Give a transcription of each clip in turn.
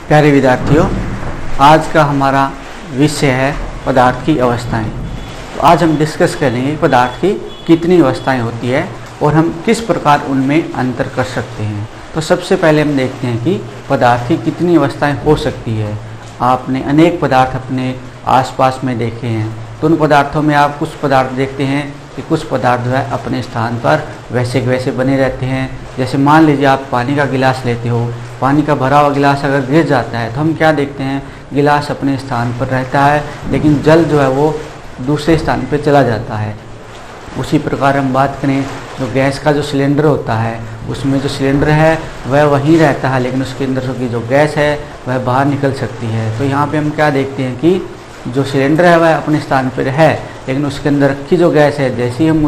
प्यारे विद्यार्थियों, आज का हमारा विषय है पदार्थ की अवस्थाएं। तो आज हम डिस्कस करेंगे पदार्थ की कितनी अवस्थाएं होती है और हम किस प्रकार उनमें अंतर कर सकते हैं। तो सबसे पहले हम देखते हैं कि पदार्थ की कितनी अवस्थाएं हो सकती है। आपने अनेक पदार्थ अपने आसपास में देखे हैं, तो उन पदार्थों में आप कुछ पदार्थ देखते हैं कि कुछ पदार्थ जो है अपने स्थान पर वैसे के वैसे बने रहते हैं। जैसे मान लीजिए आप पानी का गिलास लेते हो, पानी का भरा हुआ गिलास अगर गिर जाता है तो हम क्या देखते हैं, गिलास अपने स्थान पर रहता है लेकिन जल जो है वो दूसरे स्थान पर चला जाता है। उसी प्रकार हम बात करें जो गैस का जो सिलेंडर होता है, उसमें जो सिलेंडर है वह वहीं रहता है लेकिन उसके अंदर की जो गैस है वह बाहर निकल सकती है। तो यहाँ पे हम क्या देखते हैं कि जो सिलेंडर है वह अपने स्थान पर है लेकिन उसके अंदर रखी जो गैस है, जैसे ही हम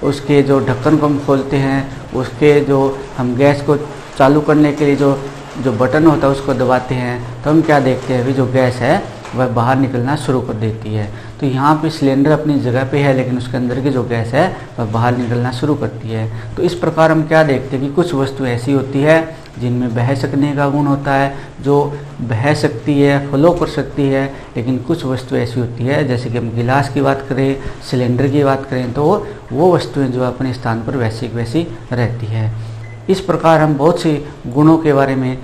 उसके जो ढक्कन को हम खोलते हैं, उसके जो हम गैस को चालू करने के लिए जो बटन होता है उसको दबाते हैं, तो हम क्या देखते हैं कि जो गैस है वह बाहर निकलना शुरू कर देती है। तो यहाँ पे सिलेंडर अपनी जगह पे है लेकिन उसके अंदर की जो गैस है वह बाहर निकलना शुरू करती है। तो इस प्रकार हम क्या देखते हैं कि कुछ वस्तु ऐसी होती है जिनमें बह सकने का गुण होता है, जो बह सकती है, फ्लो कर सकती है, लेकिन कुछ वस्तु ऐसी होती है जैसे कि हम गिलास की बात करें, सिलेंडर की बात करें, तो वो वस्तुएं जो अपने स्थान पर वैसी की वैसी रहती है। इस प्रकार हम बहुत से गुणों के बारे में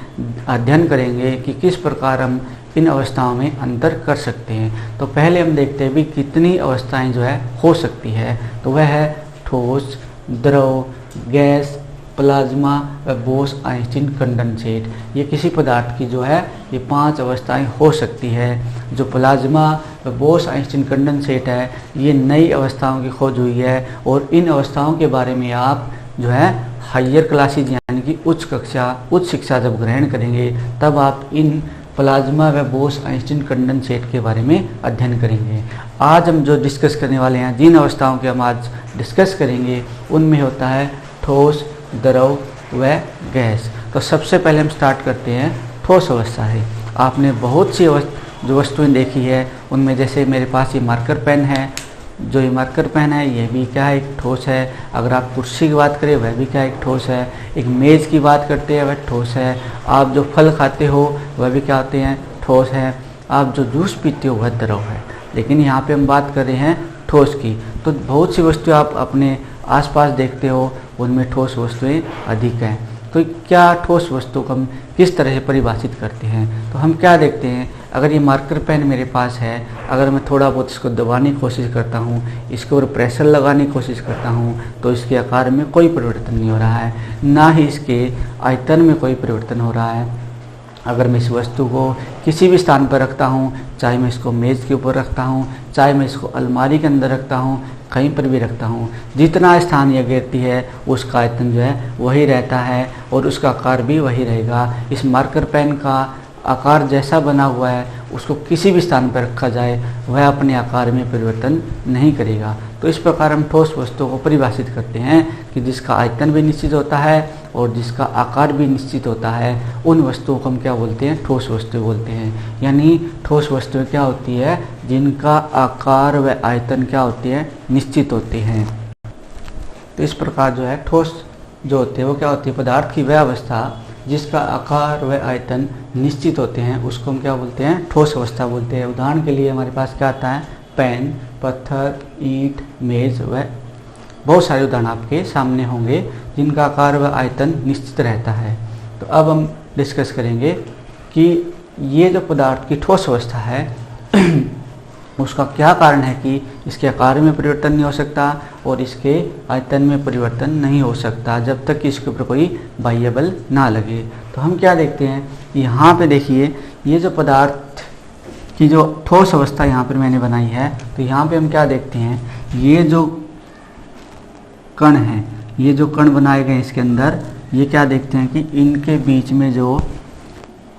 अध्ययन करेंगे कि किस प्रकार हम इन अवस्थाओं में अंतर कर सकते हैं। तो पहले हम देखते हैं भी कितनी अवस्थाएं जो है हो सकती है। तो वह है ठोस, द्रव, गैस, प्लाज्मा व बोस आइंस्टीन कंडेंसेट। ये किसी पदार्थ की जो है ये 5 अवस्थाएं हो सकती है। जो प्लाज्मा व बोस आइंस्टीन कंडेंसेट है ये नई अवस्थाओं की खोज हुई है और इन अवस्थाओं के बारे में आप जो है हायर क्लासेज यानी कि उच्च शिक्षा जब ग्रहण करेंगे तब आप इन प्लाज्मा व बोस आइंस्टीन कंडेंसेट के बारे में अध्ययन करेंगे। आज हम जो डिस्कस करने वाले हैं, जिन अवस्थाओं के हम आज डिस्कस करेंगे उनमें होता है ठोस, द्रव व गैस। तो सबसे पहले हम स्टार्ट करते हैं ठोस अवस्था से। आपने बहुत सी जो वस्तुएं देखी है उनमें जैसे मेरे पास ये मार्कर पेन है, जो ये मार्कर पेन है ये भी क्या है, एक ठोस है। अगर आप कुर्सी की बात करें वह भी क्या एक ठोस है। एक मेज़ की बात करते हैं वह ठोस है। आप जो फल खाते हो वह भी क्या होते हैं, ठोस है। आप जो जूस पीते हो वह द्रव है। लेकिन यहाँ पे हम बात कर रहे हैं ठोस की। तो बहुत सी वस्तुएं आप अपने आसपास देखते हो उनमें ठोस वस्तुएं अधिक हैं। तो क्या ठोस वस्तु को हम किस तरह से परिभाषित करते हैं, तो हम क्या देखते हैं, अगर ये मार्कर पेन मेरे पास है, अगर मैं थोड़ा बहुत इसको दबाने की कोशिश करता हूँ, इसके ऊपर प्रेशर लगाने की कोशिश करता हूँ, तो इसके आकार में कोई परिवर्तन नहीं हो रहा है, ना ही इसके आयतन में कोई परिवर्तन हो रहा है। अगर मैं इस वस्तु को किसी भी स्थान पर रखता हूँ, चाहे मैं इसको मेज़ के ऊपर रखता हूँ, चाहे मैं इसको अलमारी के अंदर रखता हूँ, कहीं पर भी रखता हूँ, जितना स्थान यह घेरती है उसका आयतन जो है वही रहता है और उसका आकार भी वही रहेगा। इस मार्कर पेन का आकार जैसा बना हुआ है उसको किसी भी स्थान पर रखा जाए वह अपने आकार में परिवर्तन नहीं करेगा। तो इस प्रकार हम ठोस वस्तुओं को परिभाषित करते हैं कि जिसका आयतन भी निश्चित होता है और जिसका आकार भी निश्चित होता है, उन वस्तुओं को हम क्या बोलते हैं, ठोस वस्तुएं बोलते हैं। यानी ठोस वस्तुएं क्या होती है, जिनका आकार व आयतन क्या होती है, निश्चित होते हैं। तो इस प्रकार जो है ठोस जो होते हैं वो क्या होती है, पदार्थ की वह अवस्था जिसका आकार व आयतन निश्चित होते हैं उसको हम क्या बोलते हैं, ठोस अवस्था बोलते हैं। उदाहरण के लिए हमारे पास क्या आता है, पेन, पत्थर, ईंट, मेज व बहुत सारे उदाहरण आपके सामने होंगे जिनका आकार व आयतन निश्चित रहता है। तो अब हम डिस्कस करेंगे कि ये जो पदार्थ की ठोस अवस्था है उसका क्या कारण है कि इसके आकार में परिवर्तन नहीं हो सकता और इसके आयतन में परिवर्तन नहीं हो सकता जब तक कि इसके ऊपर कोई बाह्य बल ना लगे। तो हम क्या देखते हैं, यहाँ पे देखिए ये जो पदार्थ की जो ठोस अवस्था यहाँ पर मैंने बनाई है, तो यहाँ पे हम क्या देखते हैं, ये जो कण हैं, ये जो कण बनाए गए इसके अंदर, ये क्या देखते हैं कि इनके बीच में जो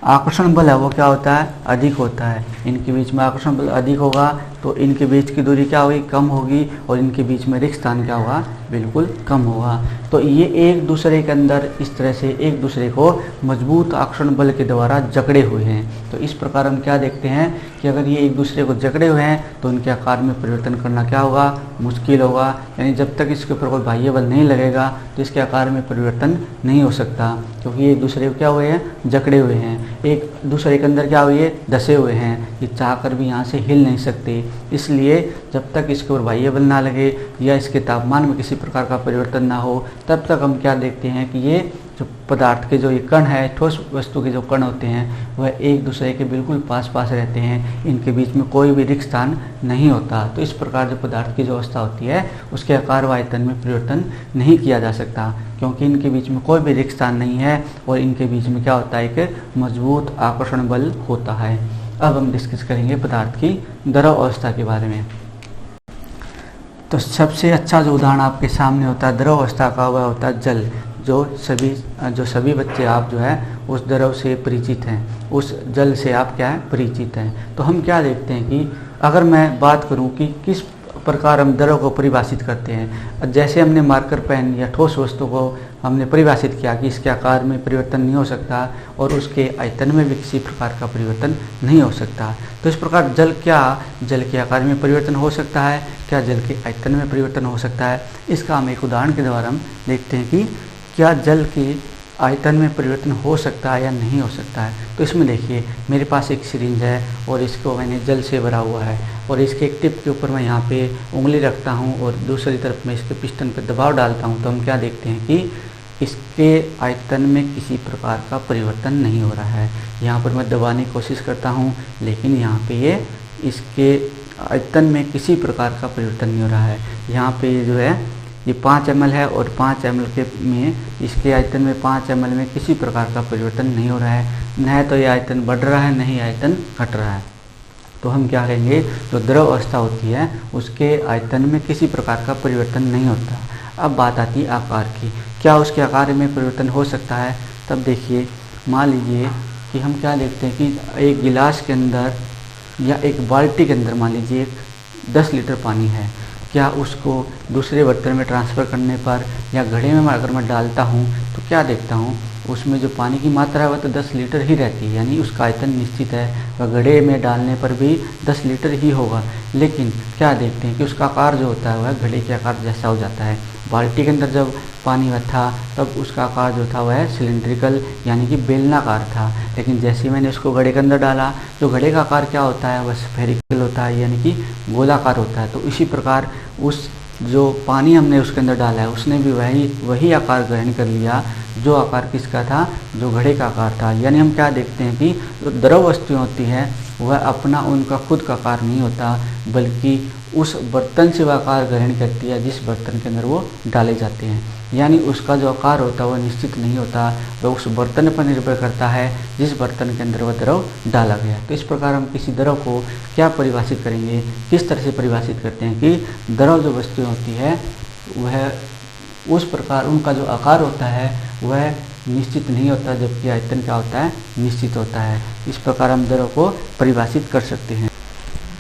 आकर्षण बल है वो क्या होता है, अधिक होता है। इनके बीच में आकर्षण बल अधिक होगा तो इनके बीच की दूरी क्या होगी, कम होगी, और इनके बीच में रिक्त स्थान क्या होगा, बिल्कुल कम होगा। तो ये एक दूसरे के अंदर इस तरह से एक दूसरे को मजबूत आकर्षण बल के द्वारा जकड़े हुए हैं। तो इस प्रकार हम क्या देखते हैं कि अगर ये एक दूसरे को जकड़े हुए हैं तो उनके आकार में परिवर्तन करना क्या होगा, मुश्किल होगा। यानी जब तक इसके ऊपर कोई बाह्य बल नहीं लगेगा तो इसके आकार में परिवर्तन नहीं हो सकता, क्योंकि ये एक दूसरे को क्या हुए हैं, जकड़े हुए हैं, एक दूसरे के अंदर क्या हुए, धसे हुए हैं। ये चाह कर भी यहाँ से हिल नहीं सकते। इसलिए जब तक इसके ऊपर बाह्य बल ना लगे या इसके तापमान में किसी प्रकार का परिवर्तन ना हो, तब तक हम क्या देखते हैं कि ये जो पदार्थ के जो ये कण है, ठोस वस्तु के जो कण होते हैं, वह एक दूसरे के बिल्कुल पास पास रहते हैं। इनके बीच में कोई भी रिक्त स्थान नहीं होता। तो इस प्रकार जो पदार्थ की जो अवस्था होती है उसके आकार व आयतन में परिवर्तन नहीं किया जा सकता, क्योंकि इनके बीच में कोई भी रिक्त स्थान नहीं है और इनके बीच में क्या होता है, एक मजबूत आकर्षण बल होता है। अब हम डिस्कस करेंगे पदार्थ की द्रव अवस्था के बारे में। तो सबसे अच्छा जो उदाहरण आपके सामने होता है द्रव अवस्था का, वह होता है जल। जो सभी बच्चे आप जो है उस द्रव से परिचित हैं, उस जल से आप क्या है, परिचित हैं। तो हम क्या देखते हैं कि अगर मैं बात करूं कि किस प्रकार हम द्रव को परिभाषित करते हैं, जैसे हमने मार्कर पेन या ठोस वस्तु को हमने परिभाषित किया कि इसके आकार में परिवर्तन नहीं हो सकता और उसके आयतन में भी किसी प्रकार का परिवर्तन नहीं हो सकता। तो इस प्रकार जल के आकार में परिवर्तन हो सकता है, क्या जल के आयतन में परिवर्तन हो सकता है। इसका हम एक उदाहरण के द्वारा हम देखते हैं कि क्या जल के आयतन में परिवर्तन हो सकता है या नहीं हो सकता है। तो इसमें देखिए मेरे पास एक सिरिंज है और इसको मैंने जल से भरा हुआ है और इसके एक टिप के ऊपर मैं यहाँ पे उंगली रखता हूँ और दूसरी तरफ मैं इसके पिस्टन पर दबाव डालता हूँ। तो हम क्या देखते हैं कि इसके आयतन में किसी प्रकार का परिवर्तन नहीं हो रहा है। यहाँ पर मैं दबाने की कोशिश करता हूँ लेकिन यहाँ पे ये इसके आयतन में किसी प्रकार का परिवर्तन नहीं हो रहा है। यहाँ पे ये जो है ये 5 ml है और 5 ml के में इसके आयतन में 5 ml में किसी प्रकार का परिवर्तन नहीं हो रहा है। न तो ये आयतन बढ़ रहा है, न ही आयतन घट रहा है। तो हम क्या कहेंगे, जो द्रव अवस्था होती है उसके आयतन में किसी प्रकार का परिवर्तन नहीं होता। अब बात आती है आकार की, क्या उसके आकार में परिवर्तन हो सकता है। तब देखिए मान लीजिए कि हम क्या देखते हैं कि एक गिलास के अंदर या एक बाल्टी के अंदर मान लीजिए 10 लीटर पानी है, क्या उसको दूसरे बर्तन में ट्रांसफ़र करने पर या घड़े में अगर मैं डालता हूँ तो क्या देखता हूँ उसमें जो पानी की मात्रा है वह तो 10 लीटर ही रहती है, यानी उसका आयतन निश्चित है। वह घड़े में डालने पर भी 10 लीटर ही होगा, लेकिन क्या देखते हैं कि उसका आकार जो होता है वह घड़े के आकार जैसा हो जाता है। बाल्टी के अंदर जब पानी में था तब उसका आकार जो था वह सिलेंड्रिकल यानी कि बेलनाकार था, लेकिन जैसे ही मैंने उसको घड़े के अंदर डाला तो घड़े का आकार क्या होता है, वह स्फेरिकल होता है यानी कि गोलाकार होता है। तो इसी प्रकार उस जो पानी हमने उसके अंदर डाला है उसने भी वही आकार ग्रहण कर लिया जो आकार किसका था, जो घड़े का आकार था। यानी हम क्या देखते हैं कि जो द्रव वस्तुएं होती हैं वह अपना उनका खुद का आकार नहीं होता, बल्कि उस बर्तन से वह आकार ग्रहण करती है जिस बर्तन के अंदर वो डाले जाते हैं। यानी उसका जो आकार होता है वह निश्चित नहीं होता, वह उस बर्तन पर निर्भर करता है जिस बर्तन के अंदर वह द्रव डाला गया। तो इस प्रकार हम किसी द्रव को क्या परिभाषित करेंगे, किस तरह से परिभाषित करते हैं कि द्रव जो वस्तुएं होती है वह उस प्रकार उनका जो आकार होता है वह निश्चित नहीं होता, जबकि आयतन क्या होता है, निश्चित होता है। इस प्रकार हम द्रव को परिभाषित कर सकते हैं।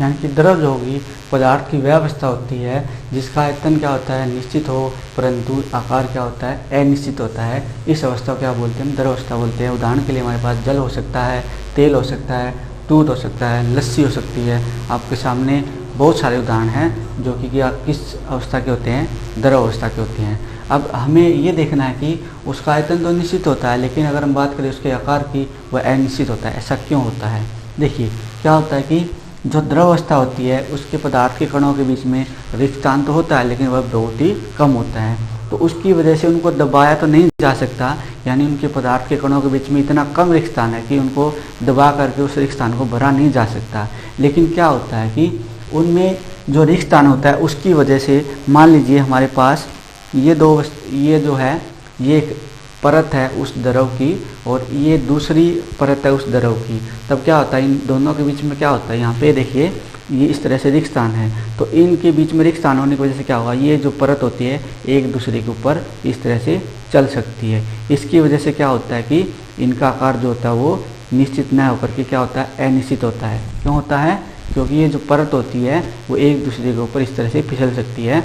यानी कि द्रव जो होगी पदार्थ की वह अवस्था होती है जिसका आयतन क्या होता है, निश्चित हो, परंतु आकार क्या होता है, अनिश्चित होता है। इस अवस्था को क्या बोलते हैं, द्रव अवस्था बोलते हैं। उदाहरण के लिए हमारे पास जल हो सकता है, तेल हो सकता है, दूध हो सकता है, लस्सी हो सकती है। आपके सामने बहुत सारे उदाहरण हैं जो कि किस अवस्था के होते हैं, द्रव अवस्था के होते हैं। अब हमें ये देखना है कि उसका आयतन तो निश्चित होता है, लेकिन अगर हम बात करें उसके आकार की, वह अनिश्चित होता है। ऐसा क्यों होता है, देखिए क्या होता है कि जो द्रव अवस्था होती है उसके पदार्थ के कणों के बीच में रिक्त स्थान तो होता है, लेकिन वह बहुत ही कम होता है। तो उसकी वजह से उनको दबाया तो नहीं जा सकता, यानी उनके पदार्थ के कणों के बीच में इतना कम रिक्त स्थान है कि उनको दबा करके उस रिक्त स्थान को भरा नहीं जा सकता। लेकिन क्या होता है कि उनमें जो रिक्त स्थान होता है उसकी वजह से मान लीजिए हमारे पास ये जो है ये एक परत है उस द्रव की और ये दूसरी परत है उस द्रव की। तब क्या होता है, इन दोनों के बीच में क्या होता है, यहाँ पे देखिए ये इस तरह से रिक्त स्थान है, तो इनके बीच में रिक्त स्थान होने की वजह से क्या होगा, ये जो परत होती है एक दूसरे के ऊपर इस तरह से चल सकती है। इसकी वजह से क्या होता है कि इनका आकार जो होता है वो निश्चित न होकर के क्या होता है, अनिश्चित होता है। क्यों होता है, क्योंकि ये जो परत होती है वो एक दूसरे के ऊपर इस तरह से फिसल सकती है,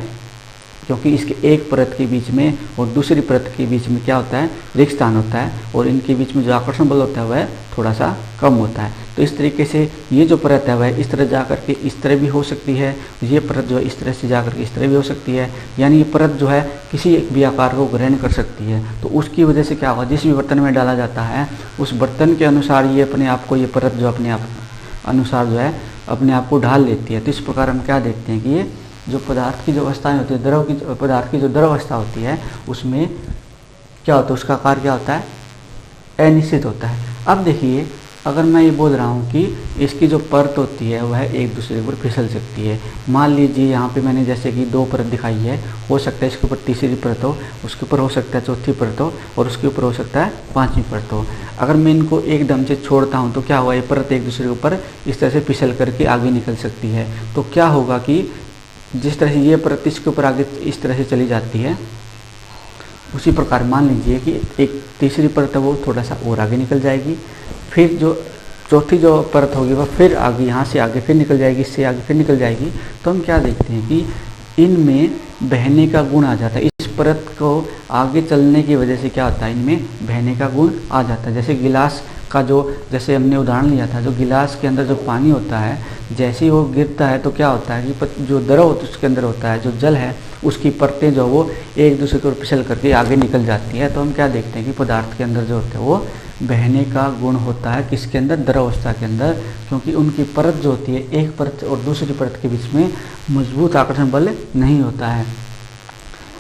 क्योंकि इसके एक परत के बीच में और दूसरी परत के बीच में क्या होता है, रिक्त स्थान होता है, और इनके बीच में जो आकर्षण बल होता है वह थोड़ा सा कम होता है। तो इस तरीके से ये जो परत है वह इस तरह जा करके इस तरह भी हो सकती है, ये परत जो है इस तरह से जा करके इस तरह भी हो सकती है, यानी ये परत जो है किसी एक भी आकार को ग्रहण कर सकती है। तो उसकी वजह से क्या होगा, जिस भी बर्तन में डाला जाता है उस बर्तन के अनुसार ये अपने आप को, ये परत जो अपने आप अनुसार जो है अपने आप को ढाल लेती है। तो इस प्रकार हम क्या देखते हैं कि ये जो पदार्थ की जो अवस्थाएं होती है, द्रव की पदार्थ की जो द्रव अवस्था होती है उसमें क्या होता है, उसका आकार क्या होता है, अनिश्चित होता है। अब देखिए, अगर मैं ये बोल रहा हूँ कि इसकी जो परत होती है वह एक दूसरे के ऊपर फिसल सकती है। मान लीजिए यहाँ पे मैंने जैसे कि 2 परत दिखाई है, हो सकता है इसके ऊपर तीसरी परत हो, उसके ऊपर हो सकता है चौथी परत हो, और उसके ऊपर हो सकता है 5वीं परत हो। अगर मैं इनको एकदम से छोड़ता हूँ तो क्या होगा, ये परत एक दूसरे के ऊपर इस तरह से फिसल करके आगे निकल सकती है। तो क्या होगा कि जिस तरह से ये परत इसके ऊपर आगे इस तरह से चली जाती है, उसी प्रकार मान लीजिए कि एक तीसरी परत है वो थोड़ा सा और आगे निकल जाएगी, फिर जो चौथी जो परत होगी वह फिर आगे, यहाँ से आगे फिर निकल जाएगी, इससे आगे फिर निकल जाएगी। तो हम क्या देखते हैं कि इनमें बहने का गुण आ जाता है। इस परत को आगे चलने की वजह से क्या होता है, इनमें बहने का गुण आ जाता है। जैसे गिलास का जो, जैसे हमने उदाहरण लिया था, जो गिलास के अंदर जो पानी होता है जैसे ही वो गिरता है तो क्या होता है कि जो द्रव उसके अंदर होता है, जो जल है, उसकी परतें जो वो एक दूसरे को फिसल करके आगे निकल जाती है। तो हम क्या देखते हैं कि पदार्थ के अंदर जो होता है वो बहने का गुण होता है, किसके अंदर, द्रव अवस्था के अंदर, क्योंकि उनकी परत जो होती है, एक परत और दूसरी परत के बीच में मजबूत आकर्षण बल नहीं होता है।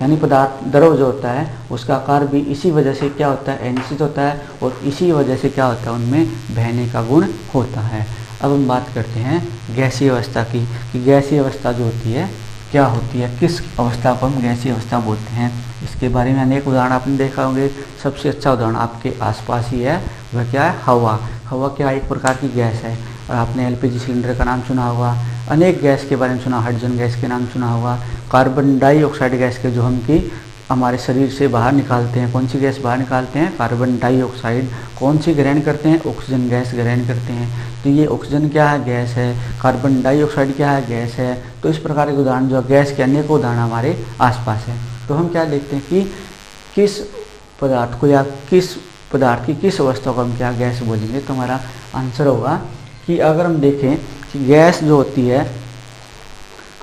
यानी पदार्थ द्रव जो होता है उसका आकार भी इसी वजह से क्या होता है, अनिश्चित होता है, और इसी वजह से क्या होता है, उनमें बहने का गुण होता है। अब हम बात करते हैं गैसीय अवस्था की, कि गैसीय अवस्था जो होती है क्या होती है, किस अवस्था को हम गैसीय अवस्था बोलते हैं। इसके बारे में अनेक उदाहरण आपने देखा होंगे। सबसे अच्छा उदाहरण आपके आसपास ही है, वह क्या है, हवा। हवा क्या एक प्रकार की गैस है, और आपने एलपीजी सिलेंडर का नाम सुना होगा, अनेक गैस के बारे में सुना, हाइड्रोजन गैस के नाम सुना होगा, कार्बन डाइऑक्साइड गैस के जो हम की हमारे शरीर से बाहर निकालते हैं। कौन सी गैस बाहर निकालते हैं, कार्बन डाइऑक्साइड। कौन सी ग्रहण करते हैं, ऑक्सीजन गैस ग्रहण करते हैं। तो ये ऑक्सीजन क्या है, गैस है, कार्बन डाइऑक्साइड क्या है, गैस है। तो इस प्रकार के उदाहरण जो गैस के अनेकों उदाहरण हमारे आसपास है। तो हम क्या देखते हैं कि किस पदार्थ को या किस पदार्थ की किस अवस्था को हम क्या गैस बोलेंगे। तो हमारा आंसर होगा कि अगर हम देखें कि गैस जो होती है,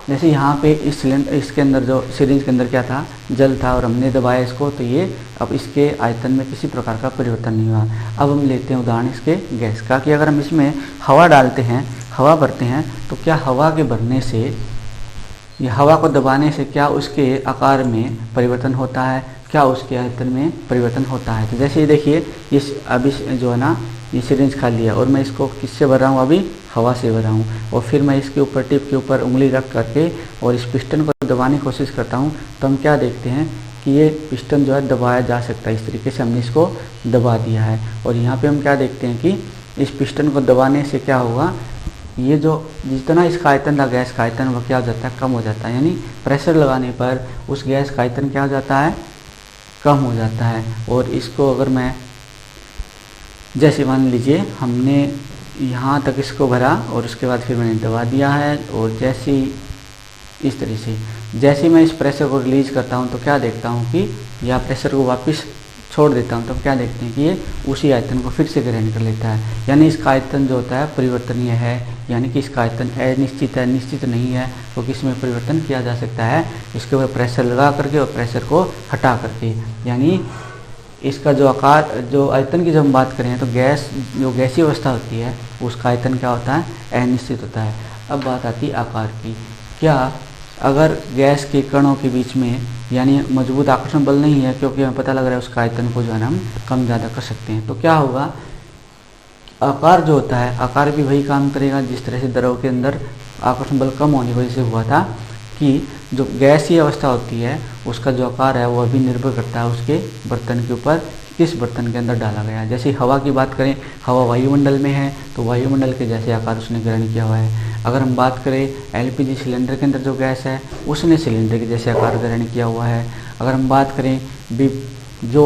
जैसे यहाँ पे इस सिलेंडर, इसके अंदर जो सिरिंज के अंदर क्या था, जल था, और हमने दबाया इसको, तो ये अब इसके आयतन में किसी प्रकार का परिवर्तन नहीं हुआ। अब हम लेते हैं उदाहरण इसके गैस का, कि अगर हम इसमें हवा डालते हैं, हवा भरते हैं, तो क्या हवा के भरने से या हवा को दबाने से क्या उसके आकार में परिवर्तन होता है, क्या उसके आयतन में परिवर्तन होता है। तो जैसे देखिए, इस अभी जो है ना, ये सिरिंज खाली है और मैं इसको किससे भर रहा हूँ, अभी हवा से भर रहा हूँ, और फिर मैं इसके ऊपर टिप के ऊपर उंगली रख करके और इस पिस्टन को दबाने की कोशिश करता हूँ। तो हम क्या देखते हैं कि ये पिस्टन जो है दबाया जा सकता है। इस तरीके से हमने इसको दबा दिया है, और यहाँ पे हम क्या देखते हैं कि इस पिस्टन को दबाने से क्या होगा, ये जो जितना इसका आयतन था, गैस का आयतन, वह क्या हो जाता है, कम हो जाता है। यानी प्रेशर लगाने पर उस गैस का आयतन क्या हो जाता है, कम हो जाता है। और इसको अगर मैं, जैसे मान लीजिए हमने यहाँ तक इसको भरा और उसके बाद फिर मैंने दबा दिया है, और जैसे इस तरह से जैसे मैं इस प्रेशर को रिलीज करता हूँ तो क्या देखता हूँ कि या प्रेशर को वापस छोड़ देता हूँ, तो क्या देखते हैं कि ये उसी आयतन को फिर से ग्रहण कर लेता है। यानी इसका आयतन जो होता है परिवर्तनीय है, यानी कि इसका आयतन अनिश्चित है, निश्चित नहीं है, क्योंकि इसमें परिवर्तन किया जा सकता है इसके ऊपर प्रेशर लगा करके और प्रेशर को हटा करके। यानी इसका जो आकार, जो आयतन की जब हम बात करें, तो गैस जो गैसीय अवस्था होती है उसका आयतन क्या होता है, अनिश्चित होता है। अब बात आती है आकार की। क्या अगर गैस के कणों के बीच में यानी मजबूत आकर्षण बल नहीं है, क्योंकि हमें पता लग रहा है उसका आयतन को जो है ना हम कम ज़्यादा कर सकते हैं, तो क्या होगा, आकार जो होता है, आकार भी वही काम करेगा जिस तरह से द्रव के अंदर आकर्षण बल कम होने की वजह से हुआ था, कि जो गैसीय अवस्था होती है उसका जो आकार है वह भी निर्भर करता है उसके बर्तन के ऊपर, किस बर्तन के अंदर डाला गया है। जैसे हवा की बात करें, हवा वायुमंडल में है तो वायुमंडल के जैसे आकार उसने ग्रहण किया हुआ है। अगर हम बात करें एलपीजी सिलेंडर के अंदर जो गैस है उसने सिलेंडर के जैसे आकार ग्रहण किया हुआ है। अगर हम बात करें जो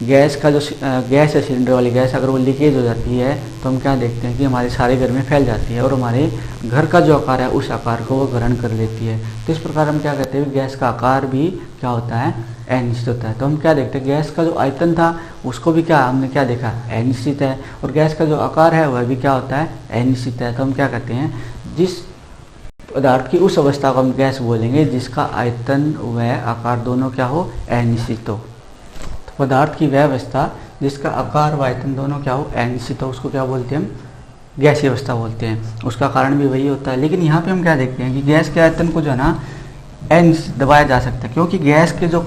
गैस का जो गैस है, सिलेंडर वाली गैस, अगर वो लीकेज हो जाती है तो हम क्या देखते हैं कि हमारे सारे घर में फैल जाती है और हमारे घर का जो आकार है उस आकार को वो ग्रहण कर लेती है। तो इस प्रकार हम क्या कहते हैं, गैस का आकार भी क्या होता है, अनिश्चित होता है। तो हम क्या देखते हैं, गैस का जो आयतन था उसको भी क्या हमने क्या देखा, अनिश्चित है, और गैस का जो आकार है वह भी क्या होता है, अनिश्चित है। तो हम क्या कहते हैं, जिस पदार्थ की उस अवस्था को हम गैस बोलेंगे जिसका आयतन व आकार दोनों क्या हो, अनिश्चित हो। तो पदार्थ की वह अवस्था जिसका आकार व आयतन दोनों क्या हो, अनिश्चित हो, उसको क्या बोलते हैं, हम गैसीय अवस्था बोलते हैं। उसका कारण भी वही होता है। लेकिन यहाँ पे हम क्या देखते हैं कि गैस के आयतन को जो है ना अनिश्चित दबाया जा सकता है, क्योंकि गैस के जो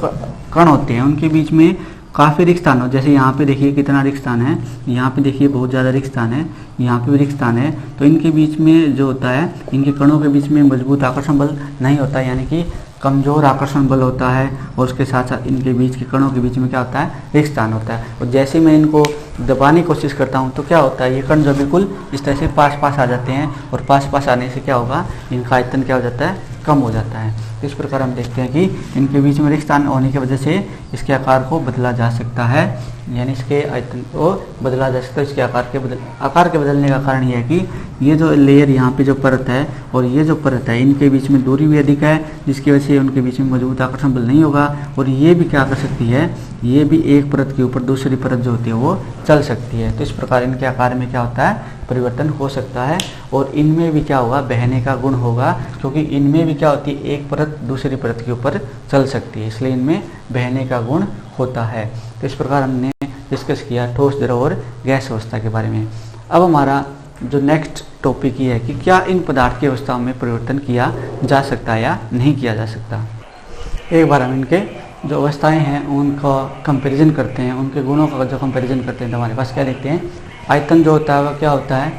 कण होते हैं उनके बीच में काफ़ी रिक्त स्थान हो। जैसे यहाँ पे देखिए कितना रिक्त स्थान है, यहाँ पे देखिए बहुत ज़्यादा रिक्त स्थान है, यहाँ पे भी रिक्त स्थान है। तो इनके बीच में जो होता है, इनके कणों के बीच में मजबूत आकर्षण बल नहीं होता है, यानी कि कमज़ोर आकर्षण बल होता है। और उसके साथ साथ इनके बीच के कणों के बीच में क्या होता है, रिक्त स्थान होता है। और जैसे मैं इनको दबाने की कोशिश करता हूँ तो क्या होता है, ये कण जो बिल्कुल इस तरह से पास पास आ जाते हैं, और पास पास आने से क्या होगा, इनका आयतन क्या हो जाता है, कम हो जाता है। इस प्रकार हम देखते हैं कि इनके बीच में रिक्त स्थान होने की वजह से इसके आकार को बदला जा सकता है, यानी इसके आयतन को बदला जा सकता है। इसके आकार के बदलने का कारण यह है कि ये जो लेयर यहाँ पे जो परत है और ये जो परत है, इनके बीच में दूरी भी अधिक है, जिसकी वजह से उनके बीच में मजबूत आकर्षण बल नहीं होगा। और ये भी क्या कर सकती है, ये भी एक परत के ऊपर दूसरी परत जो होती है वो चल सकती है। तो इस प्रकार इनके आकार में क्या होता है, परिवर्तन हो सकता है। और इनमें भी क्या होगा, बहने का गुण होगा, क्योंकि इनमें भी क्या होती है, एक परत दूसरी परत के ऊपर चल सकती है, इसलिए इनमें बहने का गुण होता है। तो इस प्रकार हमने डिस्कस किया ठोस, द्रव और गैस अवस्था के बारे में। अब हमारा जो नेक्स्ट टॉपिक ये है कि क्या इन पदार्थ की अवस्थाओं में परिवर्तन किया जा सकता है या नहीं किया जा सकता। एक बार हम इनके जो अवस्थाएं हैं उनका कंपैरिजन करते हैं, उनके गुणों का जो कंपैरिजन करते हैं तो हमारे पास क्या लिखते हैं, आयतन जो होता है वह क्या होता है,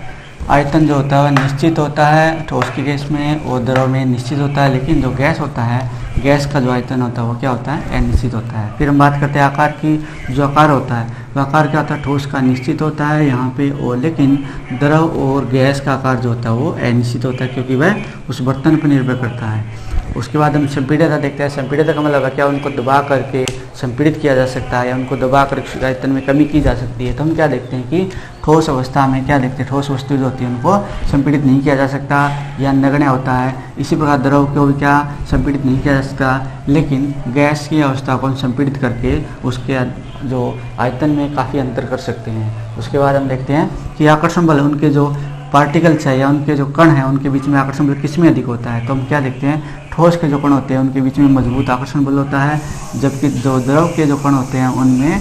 आयतन जो होता है वह निश्चित होता है ठोस की गैस में, और द्रव में निश्चित होता है। लेकिन जो गैस होता है, गैस का जो आयतन होता है वो क्या होता है, अनिश्चित होता है। फिर हम बात करते हैं आकार की। जो आकार होता है वह आकार क्या होता है, ठोस का निश्चित होता है यहाँ पे, और लेकिन द्रव और गैस का आकार जो होता है वो अनिश्चित होता है, क्योंकि वह उस बर्तन पर निर्भर करता है। उसके बाद हम संपीड़ितता देखते हैं। संपीड़ितता का मतलब है क्या, उनको दबा करके संपीड़ित किया जा सकता है या उनको दबा कर आयतन में कमी की जा सकती है। तो हम क्या देखते हैं कि ठोस अवस्था में क्या देखते हैं, ठोस वस्तु जो होती है उनको संपीड़ित नहीं किया जा सकता या नगण्य होता है। इसी प्रकार द्रव को भी क्या संपीड़ित नहीं किया जा सकता, लेकिन गैस की अवस्था को हम संपीड़ित करके उसके जो आयतन में काफ़ी अंतर कर सकते हैं। उसके बाद हम देखते हैं कि आकर्षण बल, उनके जो पार्टिकल्स है या उनके जो कण हैं उनके बीच में आकर्षण बल किस में अधिक होता है। तो हम क्या देखते हैं, ठोस के जो कण होते हैं उनके बीच में मजबूत आकर्षण बल होता है, जबकि जो द्रव के जो कण होते हैं उनमें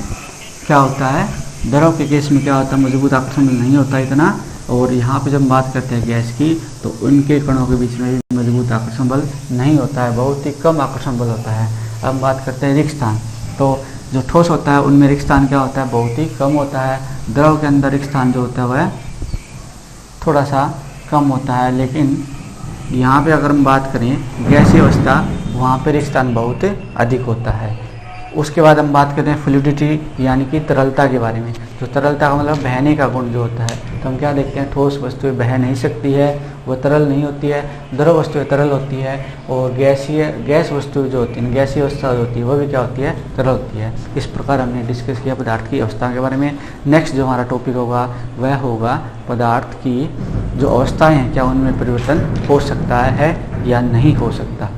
क्या होता है, द्रव के केस में क्या होता है, मजबूत आकर्षण बल नहीं होता इतना। और यहाँ पे जब बात करते हैं गैस की तो उनके कणों के बीच में भी मजबूत आकर्षण बल नहीं होता है, बहुत ही कम आकर्षण बल होता है। अब बात करते हैं रिक्त स्थान। तो जो ठोस होता है उनमें रिक्त स्थान क्या होता है, बहुत ही कम होता है। द्रव के अंदर रिक्त स्थान जो होता है वह थोड़ा सा कम होता है। लेकिन यहाँ पे अगर हम बात करें गैसीय अवस्था, वहाँ पे रिक्त स्थान बहुत अधिक होता है। उसके बाद हम बात करते हैं फ्लूइडिटी यानी कि तरलता के बारे में। जो तरलता का मतलब बहने का गुण जो होता है, तो हम क्या देखते हैं, ठोस वस्तुएं बह नहीं सकती है, वह तरल नहीं होती है। द्रव वस्तुएं तरल होती है, और गैस वस्तुएं जो होती हैं, गैसीय अवस्था जो होती है वह भी क्या होती है, तरल होती है। इस प्रकार हमने डिस्कस किया पदार्थ की अवस्था के बारे में। नेक्स्ट जो हमारा टॉपिक होगा वह होगा पदार्थ की जो अवस्थाएँ हैं, क्या उनमें परिवर्तन हो सकता है या नहीं हो सकता।